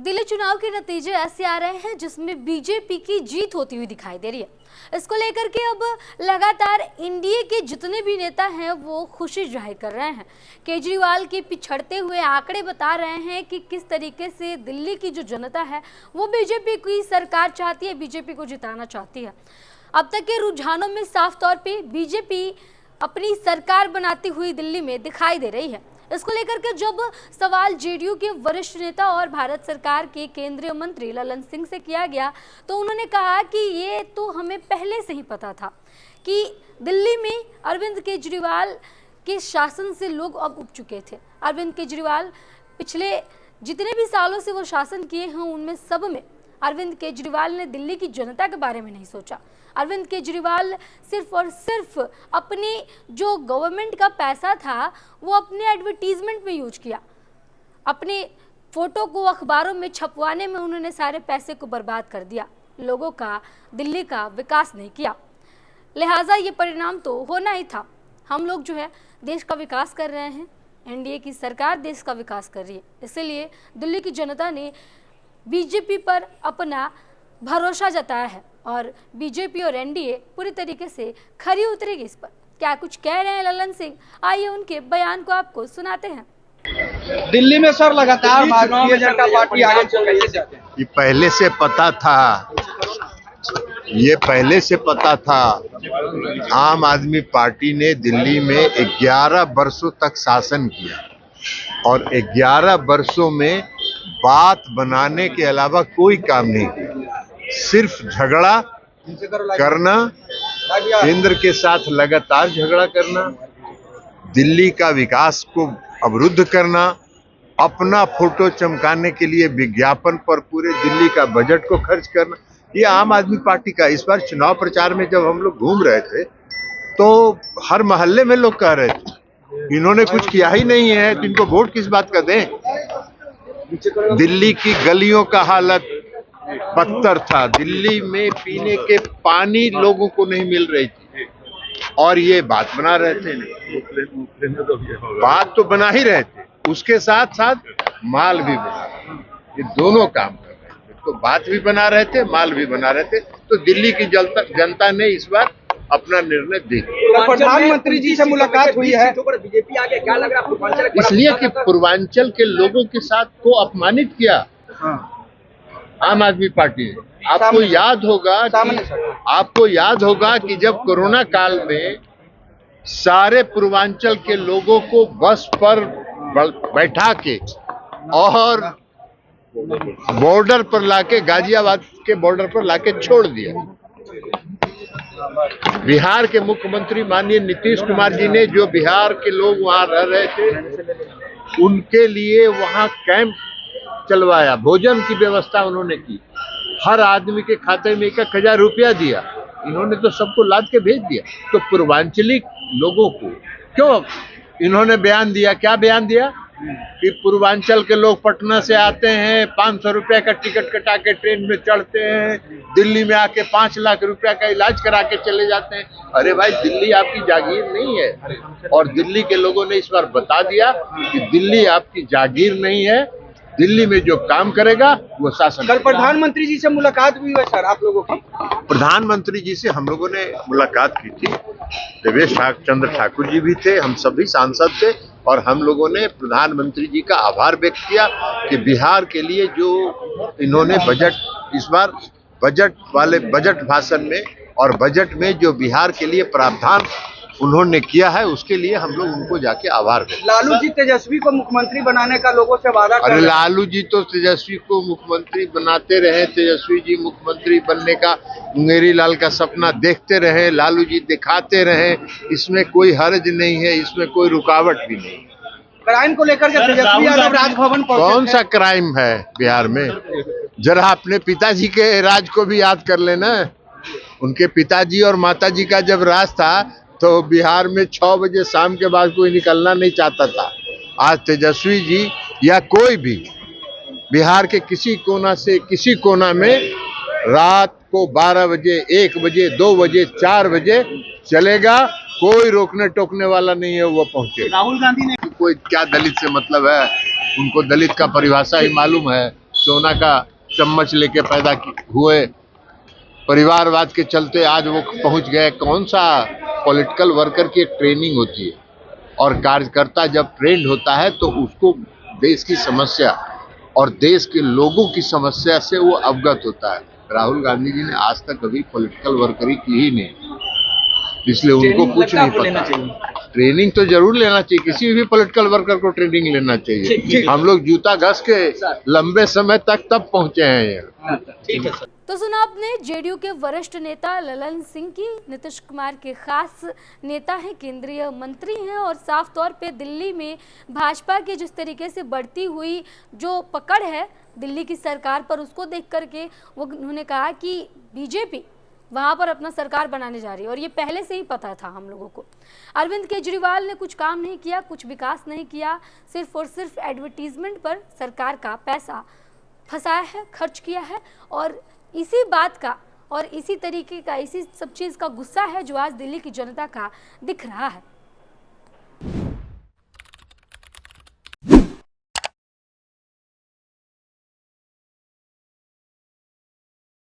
दिल्ली चुनाव के नतीजे ऐसे आ रहे हैं जिसमें बीजेपी की जीत होती हुई दिखाई दे रही है। इसको लेकर के अब लगातार एनडीए के जितने भी नेता हैं वो खुशी जाहिर कर रहे हैं। केजरीवाल के पिछड़ते हुए आंकड़े बता रहे हैं कि किस तरीके से दिल्ली की जो जनता है वो बीजेपी की सरकार चाहती है, बीजेपी को जिताना चाहती है। अब तक के रुझानों में साफ तौर पे बीजेपी अपनी सरकार बनाती हुई दिल्ली में दिखाई दे रही है। इसको लेकर के जब सवाल जेडीयू के वरिष्ठ नेता और भारत सरकार के केंद्रीय मंत्री ललन सिंह से किया गया तो उन्होंने कहा कि ये तो हमें पहले से ही पता था कि दिल्ली में अरविंद केजरीवाल के शासन से लोग अब उब चुके थे। अरविंद केजरीवाल पिछले जितने भी सालों से वो शासन किए हैं उनमें सब में अरविंद केजरीवाल ने दिल्ली की जनता के बारे में नहीं सोचा। अरविंद केजरीवाल सिर्फ और सिर्फ अपने जो गवर्नमेंट का पैसा था वो अपने एडवर्टीजमेंट में यूज किया। अपने फोटो को अखबारों में छपवाने में उन्होंने सारे पैसे को बर्बाद कर दिया। लोगों का, दिल्ली का विकास नहीं किया। लिहाजा ये परिणाम तो होना ही था। हम लोग जो है देश का विकास कर रहे हैं, एनडीए की सरकार देश का विकास कर रही है, इसीलिए दिल्ली की जनता ने बीजेपी पर अपना भरोसा जताया है और बीजेपी और एनडीए पूरी तरीके से खरी उतरेगी इस पर। क्या कुछ कह रहे हैं ललन सिंह, आइए उनके बयान को आपको सुनाते हैं। दिल्ली में सर लगातार भारतीय जनता पार्टी आगे चल रही है। ये पहले से पता था, ये पहले से पता था। आम आदमी पार्टी ने दिल्ली में 11 वर्षों तक शासन किया और 11 वर्षों में बात बनाने के अलावा कोई काम नहीं किया। सिर्फ झगड़ा करना, केंद्र के साथ लगातार झगड़ा करना, दिल्ली का विकास को अवरुद्ध करना, अपना फोटो चमकाने के लिए विज्ञापन पर पूरे दिल्ली का बजट को खर्च करना, ये आम आदमी पार्टी का। इस बार चुनाव प्रचार में जब हम लोग घूम रहे थे तो हर मोहल्ले में लोग कह रहे थे इन्होंने कुछ किया ही नहीं है तो इनको वोट किस बात का दें। दिल्ली की गलियों का हालत बदतर था। दिल्ली में पीने के पानी लोगों को नहीं मिल रही थी और ये बात बना रहे थे। बात तो बना ही रहे थे, उसके साथ साथ माल भी बना रहे थे। ये दोनों काम कर रहे थे, तो बात भी बना रहे थे, माल भी बना रहे थे। तो दिल्ली की जनता ने इस बार अपना निर्णय दे दिया। प्रधानमंत्री जी से मुलाकात हुई है, बीजेपी आगे क्या लग रहा है? इसलिए कि पूर्वांचल के लोगों के साथ को अपमानित किया आम आदमी पार्टी ने। आपको याद होगा कि जब कोरोना काल में सारे पूर्वांचल के लोगों को बस पर बैठा के और बॉर्डर पर लाके, गाजियाबाद के बॉर्डर पर लाके छोड़ दिया। बिहार के मुख्यमंत्री माननीय नीतीश कुमार जी ने, जो बिहार के लोग वहां रह रहे थे, उनके लिए वहां कैंप चलवाया, भोजन की व्यवस्था उन्होंने की, हर आदमी के खाते में 1,000 रुपया दिया। इन्होंने तो सबको लाद के भेज दिया। तो पूर्वांचली लोगों को क्यों इन्होंने बयान दिया? क्या बयान दिया कि पूर्वांचल के लोग पटना से आते हैं, 500 रुपए का टिकट कटा के ट्रेन में चढ़ते हैं, दिल्ली में आके 5 लाख रुपया का इलाज करा के चले जाते हैं। अरे भाई, दिल्ली आपकी जागीर नहीं है। और दिल्ली के लोगों ने इस बार बता दिया कि दिल्ली आपकी जागीर नहीं है, दिल्ली में जो काम करेगा वो शासन। कल प्रधानमंत्री जी से मुलाकात भी हुई सर आप लोगों की? प्रधानमंत्री जी से हम लोगों ने मुलाकात की थी। देवेश चंद्र ठाकुर जी भी थे, हम सभी सांसद थे और हम लोगों ने प्रधानमंत्री जी का आभार व्यक्त किया कि बिहार के लिए जो इन्होंने बजट, इस बार बजट भाषण में और बजट में जो बिहार के लिए प्रावधान उन्होंने किया है, उसके लिए हम लोग उनको जाके आभार व्यक्त। लालू जी तेजस्वी को मुख्यमंत्री बनाने का लोगों से वादा कर रहे हैं। लालू जी तो तेजस्वी को मुख्यमंत्री बनाते रहे, तेजस्वी जी मुख्यमंत्री बनने का मुंगेरी लाल का सपना देखते रहे, लालू जी दिखाते रहे, इसमें कोई हर्ज नहीं है, इसमें कोई रुकावट भी नहीं। क्राइम को लेकर के तेजस्वी यादव राजभवन पहुंचे। कौन सा क्राइम है बिहार में? जरा अपने पिताजी के राज को भी याद कर लेना। उनके पिताजी और माताजी का जब राज था तो बिहार में 6 बजे शाम के बाद कोई निकलना नहीं चाहता था। आज तेजस्वी जी या कोई भी बिहार के किसी कोना से किसी कोना में रात को 12 बजे, 1 बजे, 2 बजे, 4 बजे चलेगा, कोई रोकने टोकने वाला नहीं है, वो पहुंचे। राहुल गांधी ने कोई क्या दलित से मतलब है, उनको दलित का परिभाषा ही मालूम है। सोना का चम्मच लेके हुए, परिवारवाद के चलते आज वो पहुंच गए। कौन सा पॉलिटिकल वर्कर की एक ट्रेनिंग होती है, और कार्यकर्ता जब ट्रेंड होता है तो उसको देश की समस्या और देश के लोगों की समस्या से वो अवगत होता है। राहुल गांधी जी ने आज तक कभी पॉलिटिकल वर्करी की ही नहीं, इसलिए उनको कुछ नहीं पता। ट्रेनिंग तो जरूर लेना चाहिए, किसी भी पॉलिटिकल वर्कर को ट्रेनिंग लेना चाहिए। हम लोग जूता घस के लंबे समय तक तब पहुंचे हैं यहाँ। ठीक है सर। तो सुना आपने जेडीयू के वरिष्ठ नेता ललन सिंह की। नीतीश कुमार के खास नेता हैं, केंद्रीय मंत्री हैं, और साफ तौर पे दिल्ली में भाजपा की जिस तरीके से बढ़ती हुई जो पकड़ है दिल्ली की सरकार पर, उसको देख करके वो उन्होंने कहा कि बीजेपी वहाँ पर अपना सरकार बनाने जा रही है, और ये पहले से ही पता था हम लोगों को। अरविंद केजरीवाल ने कुछ काम नहीं किया, कुछ विकास नहीं किया, सिर्फ और सिर्फ एडवर्टीजमेंट पर सरकार का पैसा फंसाया है, खर्च किया है, और इसी बात का और इसी तरीके का, इसी सब चीज़ का गुस्सा है जो आज दिल्ली की जनता का दिख रहा है।